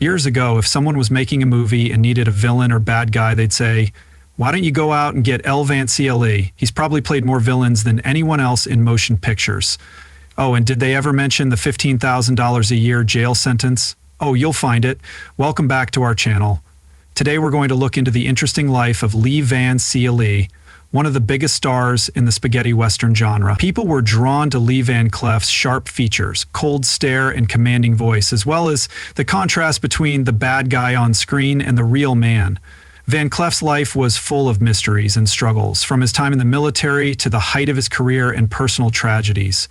Years ago, if someone was making a movie and needed a villain or bad guy, they'd say, "Why don't you go out and get L. Van CLE? He's probably played more villains than anyone else in motion pictures." Oh, and did they ever mention the $15,000 a year jail sentence? Oh, you'll find it. Welcome back to our channel. Today we're going to look into the interesting life of Lee Van CLE, one of the biggest stars in the spaghetti western genre. People were drawn to Lee Van Cleef's sharp features, cold stare, and commanding voice, as well as the contrast between the bad guy on screen and the real man. Van Cleef's life was full of mysteries and struggles, from his time in the military to the height of his career and personal tragedies.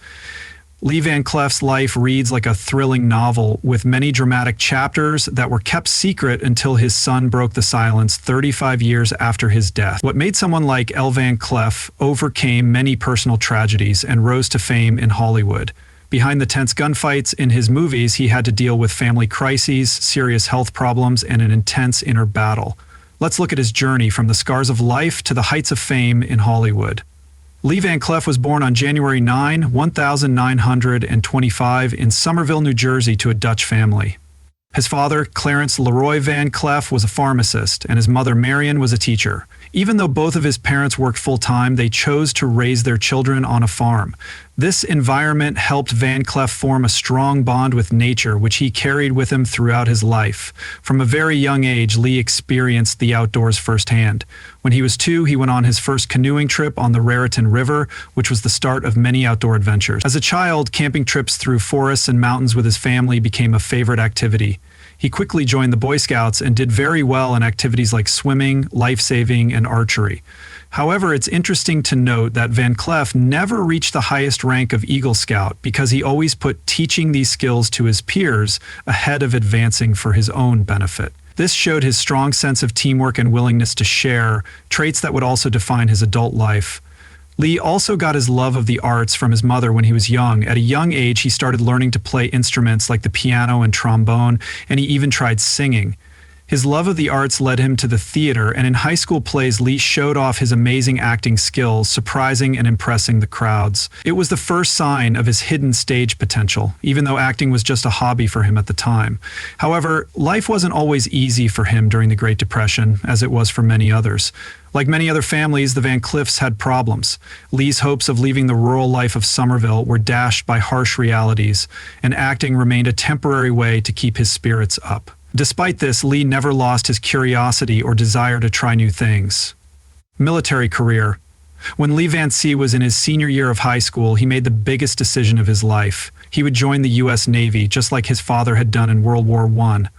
Lee Van Cleef's life reads like a thrilling novel, with many dramatic chapters that were kept secret until his son broke the silence 35 years after his death. What made someone like L. Van Cleef overcame many personal tragedies and rose to fame in Hollywood. Behind the tense gunfights in his movies, he had to deal with family crises, serious health problems, and an intense inner battle. Let's look at his journey from the scars of life to the heights of fame in Hollywood. Lee Van Cleef was born on January 9, 1925 in Somerville, New Jersey to a Dutch family. His father, Clarence Leroy Van Cleef, was a pharmacist, and his mother, Marion, was a teacher. Even though both of his parents worked full-time, they chose to raise their children on a farm. This environment helped Van Cleef form a strong bond with nature, which he carried with him throughout his life. From a very young age, Lee experienced the outdoors firsthand. When he was 2, he went on his first canoeing trip on the Raritan River, which was the start of many outdoor adventures. As a child, camping trips through forests and mountains with his family became a favorite activity. He quickly joined the Boy Scouts and did very well in activities like swimming, life-saving, and archery. However, it's interesting to note that Van Cleef never reached the highest rank of Eagle Scout because he always put teaching these skills to his peers ahead of advancing for his own benefit. This showed his strong sense of teamwork and willingness to share, traits that would also define his adult life. Lee also got his love of the arts from his mother when he was young. At a young age, he started learning to play instruments like the piano and trombone, and he even tried singing. His love of the arts led him to the theater, and in high school plays, Lee showed off his amazing acting skills, surprising and impressing the crowds. It was the first sign of his hidden stage potential, even though acting was just a hobby for him at the time. However, life wasn't always easy for him during the Great Depression, as it was for many others. Like many other families, the Van Cleefs had problems. Lee's hopes of leaving the rural life of Somerville were dashed by harsh realities, and acting remained a temporary way to keep his spirits up. Despite this, Lee never lost his curiosity or desire to try new things. Military career. When Lee Van C was in his senior year of high school, he made the biggest decision of his life. He would join the U.S. Navy, just like his father had done in World War I.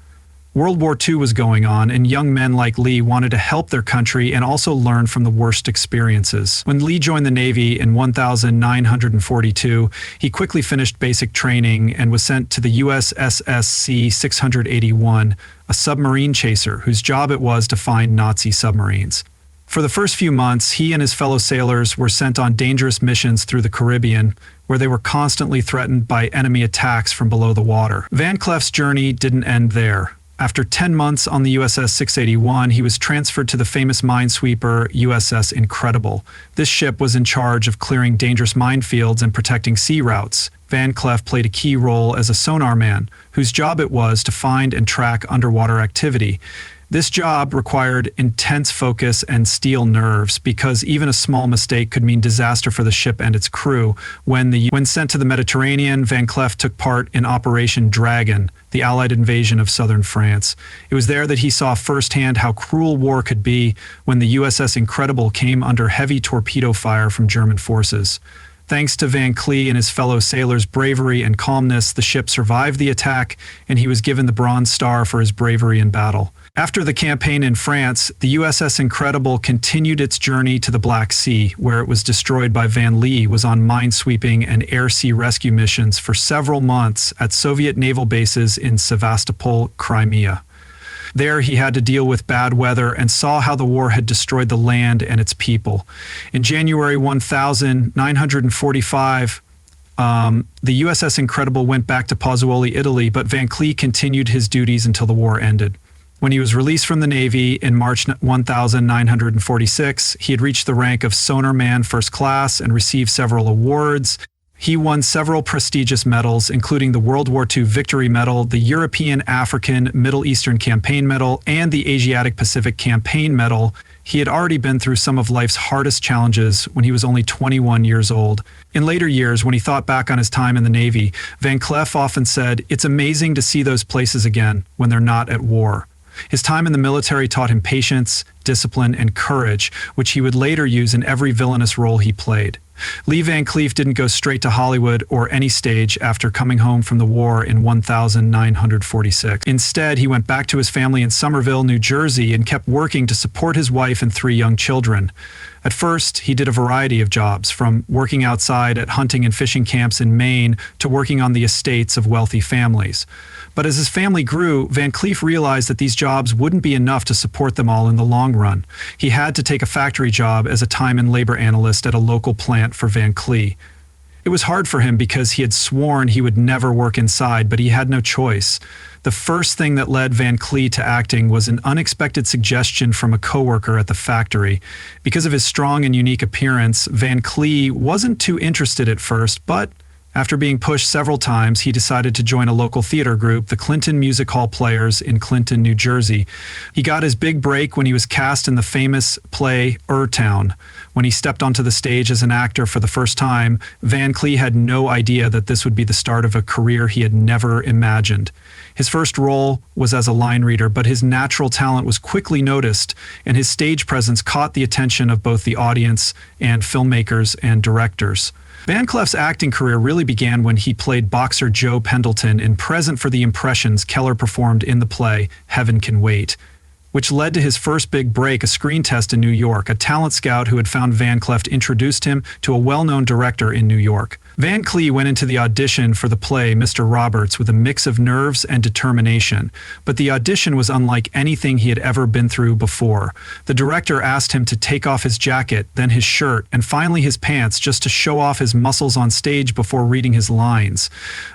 World War II was going on, and young men like Lee wanted to help their country and also learn from the worst experiences. When Lee joined the Navy in 1942, he quickly finished basic training and was sent to the USS C-681, a submarine chaser whose job it was to find Nazi submarines. For the first few months, he and his fellow sailors were sent on dangerous missions through the Caribbean, where they were constantly threatened by enemy attacks from below the water. Van Cleef's journey didn't end there. After 10 months on the USS 681, he was transferred to the famous minesweeper USS Incredible. This ship was in charge of clearing dangerous minefields and protecting sea routes. Van Cleef played a key role as a sonar man, whose job it was to find and track underwater activity. This job required intense focus and steel nerves because even a small mistake could mean disaster for the ship and its crew. When sent to the Mediterranean, Van Cleef took part in Operation Dragon, the Allied invasion of southern France. It was there that he saw firsthand how cruel war could be when the USS Incredible came under heavy torpedo fire from German forces. Thanks to Van Cleef and his fellow sailors' bravery and calmness, the ship survived the attack, and he was given the Bronze Star for his bravery in battle. After the campaign in France, the USS Incredible continued its journey to the Black Sea, where it was destroyed by Van Lee was on minesweeping and air-sea rescue missions for several months at Soviet naval bases in Sevastopol, Crimea. There he had to deal with bad weather and saw how the war had destroyed the land and its people. In January 1945, the USS Incredible went back to Pozzuoli, Italy, but Van Cleef continued his duties until the war ended. When he was released from the Navy in March 1946, he had reached the rank of Sonar Man First Class and received several awards. He won several prestigious medals, including the World War II Victory Medal, the European, African, Middle Eastern Campaign Medal, and the Asiatic Pacific Campaign Medal. He had already been through some of life's hardest challenges when he was only 21 years old. In later years, when he thought back on his time in the Navy, Van Cleef often said, "It's amazing to see those places again when they're not at war." His time in the military taught him patience, discipline, and courage, which he would later use in every villainous role he played. Lee Van Cleef didn't go straight to Hollywood or any stage after coming home from the war in 1946. Instead, he went back to his family in Somerville, New Jersey, and kept working to support his wife and 3 young children. At first, he did a variety of jobs, from working outside at hunting and fishing camps in Maine to working on the estates of wealthy families. But as his family grew, Van Cleef realized that these jobs wouldn't be enough to support them all in the long run. He had to take a factory job as a time and labor analyst at a local plant for Van Cleef. It was hard for him because he had sworn he would never work inside, but he had no choice. The first thing that led Van Cleef to acting was an unexpected suggestion from a coworker at the factory. Because of his strong and unique appearance, Van Cleef wasn't too interested at first, but after being pushed several times, he decided to join a local theater group, the Clinton Music Hall Players in Clinton, New Jersey. He got his big break when he was cast in the famous play Town. When he stepped onto the stage as an actor for the first time, Van Cleef had no idea that this would be the start of a career he had never imagined. His first role was as a line reader, but his natural talent was quickly noticed, and his stage presence caught the attention of both the audience and filmmakers and directors. Van Cleef's acting career really began when he played boxer Joe Pendleton in Present for the Impressions Keller performed in the play Heaven Can Wait, which led to his first big break, a screen test in New York. A talent scout who had found Van Cleef introduced him to a well-known director in New York. Van Cleef went into the audition for the play Mr. Roberts with a mix of nerves and determination, but the audition was unlike anything he had ever been through before. The director asked him to take off his jacket, then his shirt, and finally his pants just to show off his muscles on stage before reading his lines.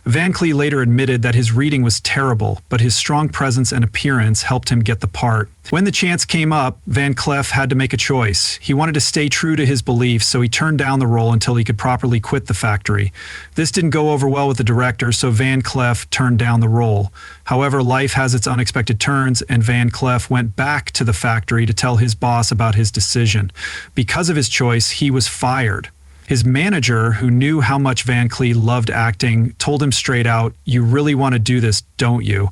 Van Cleef later admitted that his reading was terrible, but his strong presence and appearance helped him get the part. When the chance came up, Van Cleef had to make a choice. He wanted to stay true to his beliefs, so he turned down the role until he could properly quit the factory. This didn't go over well with the director, so Van Cleef turned down the role. However, life has its unexpected turns, and Van Cleef went back to the factory to tell his boss about his decision. Because of his choice, he was fired. His manager, who knew how much Van Cleef loved acting, told him straight out, "You really want to do this, don't you?"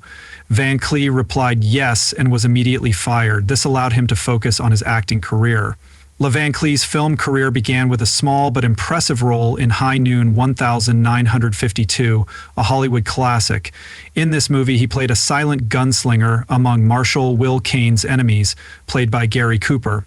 Van Cleef replied yes and was immediately fired. This allowed him to focus on his acting career. Van Cleef's film career began with a small but impressive role in High Noon 1952, a Hollywood classic. In this movie, he played a silent gunslinger among Marshal Will Kane's enemies, played by Gary Cooper.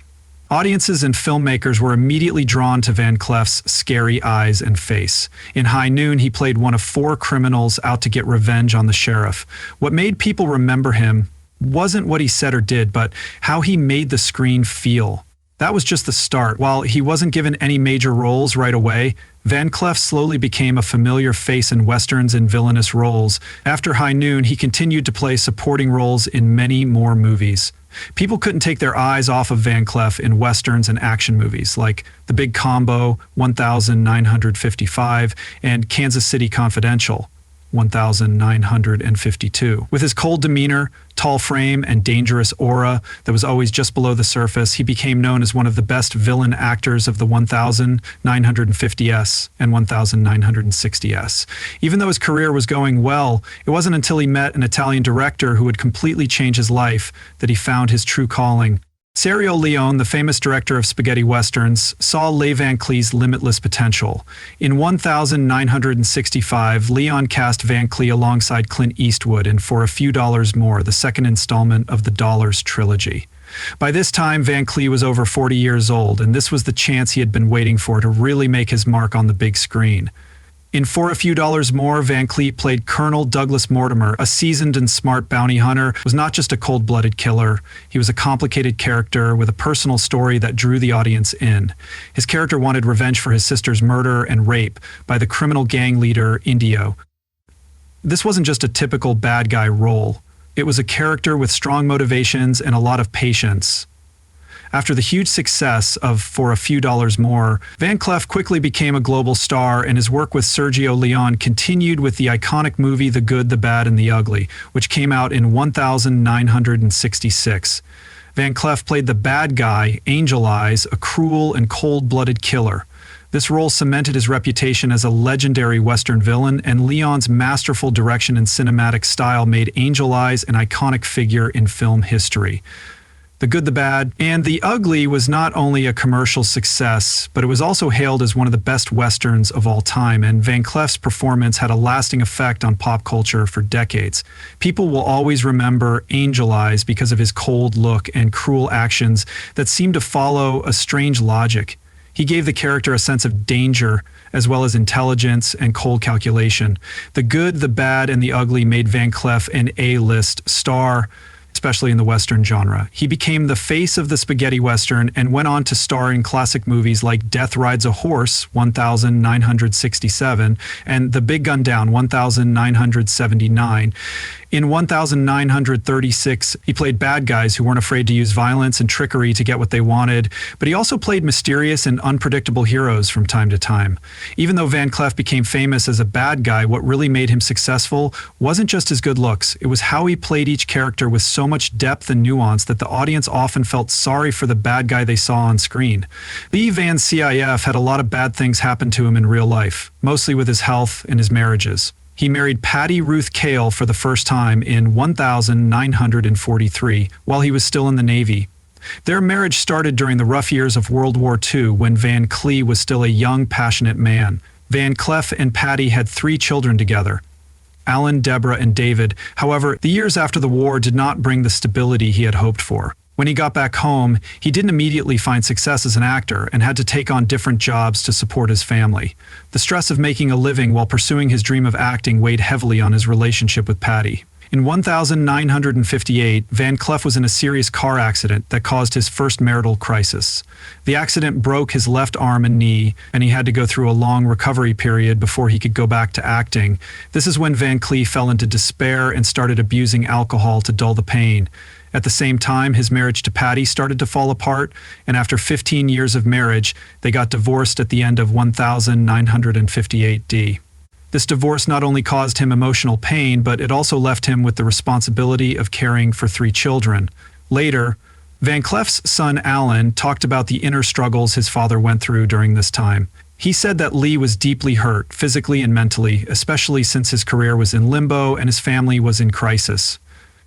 Audiences and filmmakers were immediately drawn to Van Cleef's scary eyes and face. In High Noon, he played one of 4 criminals out to get revenge on the sheriff. What made people remember him wasn't what he said or did, but how he made the screen feel. That was just the start. While he wasn't given any major roles right away, Van Cleef slowly became a familiar face in westerns and villainous roles. After High Noon, he continued to play supporting roles in many more movies. People couldn't take their eyes off of Van Cleef in westerns and action movies like The Big Combo, 1955, and Kansas City Confidential, 1952. With his cold demeanor, tall frame, and dangerous aura that was always just below the surface, he became known as one of the best villain actors of the 1950s and 1960s. Even though his career was going well, it wasn't until he met an Italian director who would completely change his life that he found his true calling. Sergio Leone, the famous director of spaghetti westerns, saw Van Cleef's limitless potential. In 1965, Leone cast Van Cleef alongside Clint Eastwood in For a Few Dollars More, the second installment of the Dollars trilogy. By this time, Van Cleef was over 40 years old, and this was the chance he had been waiting for to really make his mark on the big screen. In For a Few Dollars More, Van Cleef played Colonel Douglas Mortimer, a seasoned and smart bounty hunter who was not just a cold-blooded killer. He was a complicated character with a personal story that drew the audience in. His character wanted revenge for his sister's murder and rape by the criminal gang leader Indio. This wasn't just a typical bad guy role. It was a character with strong motivations and a lot of patience. After the huge success of For a Few Dollars More, Van Cleef quickly became a global star, and his work with Sergio Leone continued with the iconic movie The Good, the Bad, and the Ugly, which came out in 1966. Van Cleef played the bad guy, Angel Eyes, a cruel and cold-blooded killer. This role cemented his reputation as a legendary Western villain, and Leone's masterful direction and cinematic style made Angel Eyes an iconic figure in film history. The Good, the Bad, and the Ugly was not only a commercial success, but it was also hailed as one of the best westerns of all time, and Van Cleef's performance had a lasting effect on pop culture for decades. People will always remember Angel Eyes because of his cold look and cruel actions that seemed to follow a strange logic. He gave the character a sense of danger, as well as intelligence and cold calculation. The Good, the Bad, and the Ugly made Van Cleef an A-list star, especially in the Western genre. He became the face of the spaghetti Western and went on to star in classic movies like Death Rides a Horse, 1967, and The Big Gun Down, 1979. In 1936, he played bad guys who weren't afraid to use violence and trickery to get what they wanted, but he also played mysterious and unpredictable heroes from time to time. Even though Van Cleef became famous as a bad guy, what really made him successful wasn't just his good looks. It was how he played each character with so much depth and nuance that the audience often felt sorry for the bad guy they saw on screen. Lee Van Cleef had a lot of bad things happen to him in real life, mostly with his health and his marriages. He married Patty Ruth Cale for the first time in 1943 while he was still in the Navy. Their marriage started during the rough years of World War II when Van Cleef was still a young, passionate man. Van Cleef and Patty had 3 children together, Alan, Deborah, and David. However, the years after the war did not bring the stability he had hoped for. When he got back home, he didn't immediately find success as an actor and had to take on different jobs to support his family. The stress of making a living while pursuing his dream of acting weighed heavily on his relationship with Patty. In 1958, Van Cleef was in a serious car accident that caused his first marital crisis. The accident broke his left arm and knee, and he had to go through a long recovery period before he could go back to acting. This is when Van Cleef fell into despair and started abusing alcohol to dull the pain. At the same time, his marriage to Patty started to fall apart, and after 15 years of marriage, they got divorced at the end of 1958 D. This divorce not only caused him emotional pain, but it also left him with the responsibility of caring for 3 children. Later, Van Cleef's son Alan talked about the inner struggles his father went through during this time. He said that Lee was deeply hurt, physically and mentally, especially since his career was in limbo and his family was in crisis.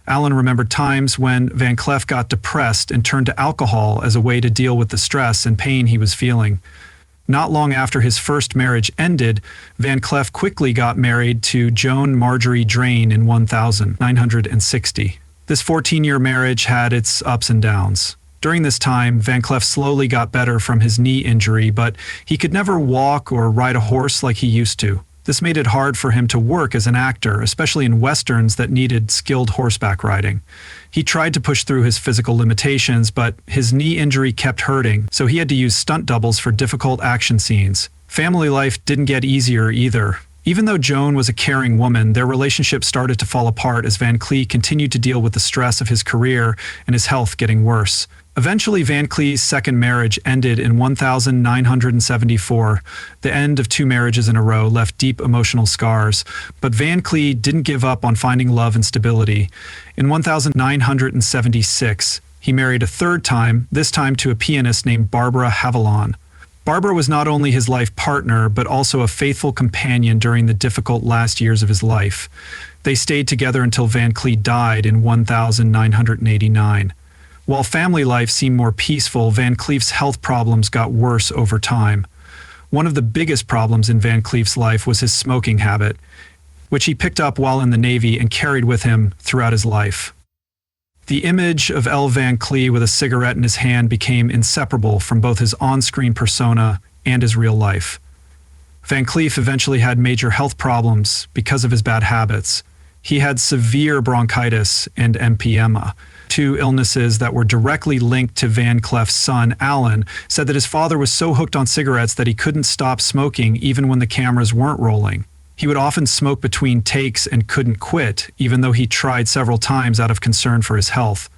Alan remembered times when Van Cleef got depressed and turned to alcohol as a way to deal with the stress and pain he was feeling. Not long after his first marriage ended, Van Cleef quickly got married to Joan Marjorie Drain in 1960. This 14-year marriage had its ups and downs. During this time, Van Cleef slowly got better from his knee injury, but he could never walk or ride a horse like he used to. This made it hard for him to work as an actor, especially in westerns that needed skilled horseback riding. He tried to push through his physical limitations, but his knee injury kept hurting, so he had to use stunt doubles for difficult action scenes. Family life didn't get easier either. Even though Joan was a caring woman, their relationship started to fall apart as Van Cleef continued to deal with the stress of his career and his health getting worse. Eventually, Van Cleef's second marriage ended in 1974. The end of 2 marriages in a row left deep emotional scars, but Van Cleef didn't give up on finding love and stability. In 1976, he married a 3rd time, this time to a pianist named Barbara Haviland. Barbara was not only his life partner, but also a faithful companion during the difficult last years of his life. They stayed together until Van Cleef died in 1989. While family life seemed more peaceful, Van Cleef's health problems got worse over time. One of the biggest problems in Van Cleef's life was his smoking habit, which he picked up while in the Navy and carried with him throughout his life. The image of L. Van Cleef with a cigarette in his hand became inseparable from both his on-screen persona and his real life. Van Cleef eventually had major health problems because of his bad habits. He had severe bronchitis and emphysema. 2 illnesses that were directly linked to Van Cleef's son, Alan, said that his father was so hooked on cigarettes that he couldn't stop smoking even when the cameras weren't rolling. He would often smoke between takes and couldn't quit, even though he tried several times out of concern for his health.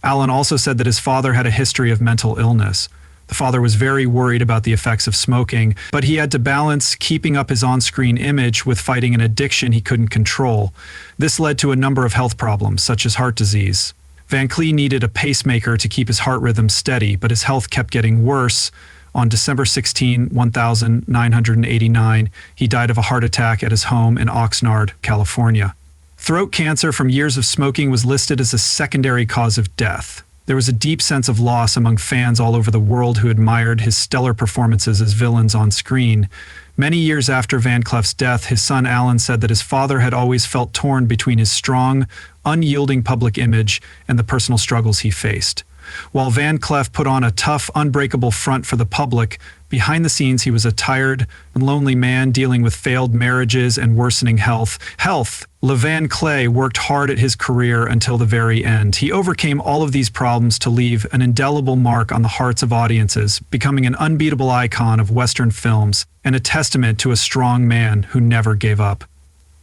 Alan also said that his father had a history of mental illness. The father was very worried about the effects of smoking, but he had to balance keeping up his on-screen image with fighting an addiction he couldn't control. This led to a number of health problems, such as heart disease. Van Cleef needed a pacemaker to keep his heart rhythm steady, but his health kept getting worse. On December 16, 1989, he died of a heart attack at his home in Oxnard, California. Throat cancer from years of smoking was listed as a secondary cause of death. There was a deep sense of loss among fans all over the world who admired his stellar performances as villains on screen. Many years after Van Cleef's death, his son Alan said that his father had always felt torn between his strong, unyielding public image and the personal struggles he faced. While Van Cleef put on a tough, unbreakable front for the public, behind the scenes he was a tired and lonely man dealing with failed marriages and worsening health. Van Cleef worked hard at his career until the very end. He overcame all of these problems to leave an indelible mark on the hearts of audiences, becoming an unbeatable icon of Western films and a testament to a strong man who never gave up.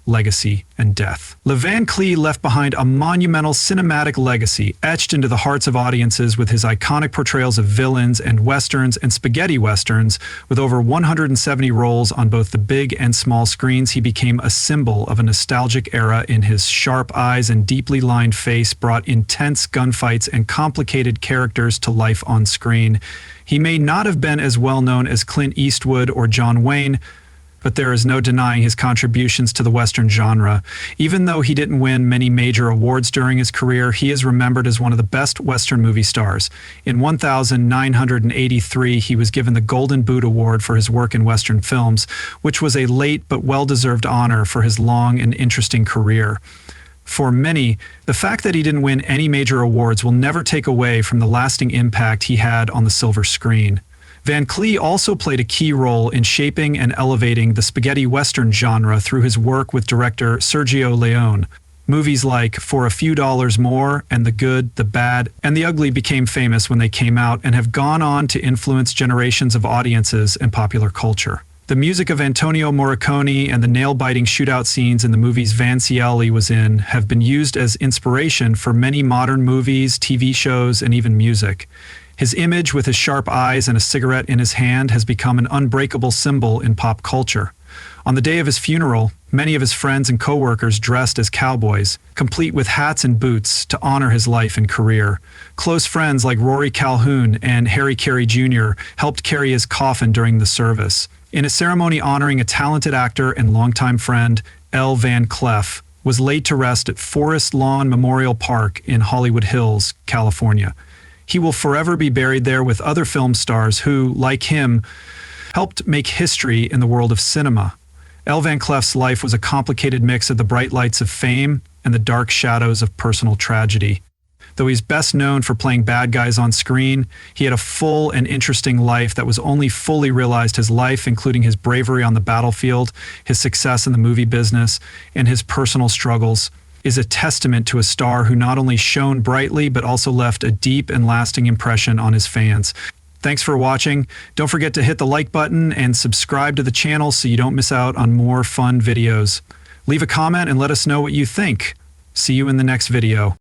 Legacy and death. Van Cleef left behind a monumental cinematic legacy etched into the hearts of audiences with his iconic portrayals of villains and westerns and spaghetti westerns. With over 170 roles on both the big and small screens, he became a symbol of a nostalgic era. In his sharp eyes and deeply lined face brought intense gunfights and complicated characters to life on screen. He may not have been as well known as Clint Eastwood or John Wayne, but there is no denying his contributions to the Western genre. Even though he didn't win many major awards during his career, he is remembered as one of the best Western movie stars. In 1983, he was given the Golden Boot Award for his work in Western films, which was a late but well-deserved honor for his long and interesting career. For many, the fact that he didn't win any major awards will never take away from the lasting impact he had on the silver screen. Van Cleef also played a key role in shaping and elevating the spaghetti western genre through his work with director Sergio Leone. Movies like For a Few Dollars More and The Good, the Bad, and the Ugly became famous when they came out and have gone on to influence generations of audiences and popular culture. The music of Antonio Morricone and the nail-biting shootout scenes in the movies Vancelli was in have been used as inspiration for many modern movies, TV shows, and even music. His image with his sharp eyes and a cigarette in his hand has become an unbreakable symbol in pop culture. On the day of his funeral, many of his friends and co-workers dressed as cowboys, complete with hats and boots, to honor his life and career. Close friends like Rory Calhoun and Harry Carey Jr. helped carry his coffin during the service. In a ceremony honoring a talented actor and longtime friend, Van Cleef was laid to rest at Forest Lawn Memorial Park in Hollywood Hills, California. He will forever be buried there with other film stars who, like him, helped make history in the world of cinema. Van Cleef's life was a complicated mix of the bright lights of fame and the dark shadows of personal tragedy. Though he's best known for playing bad guys on screen, he had a full and interesting life that was only fully realized. His life, including his bravery on the battlefield, his success in the movie business, and his personal struggles, is a testament to a star who not only shone brightly but also left a deep and lasting impression on his fans. Thanks for watching. Don't forget to hit the like button and subscribe to the channel so you don't miss out on more fun videos. Leave a comment and let us know what you think. See you in the next video.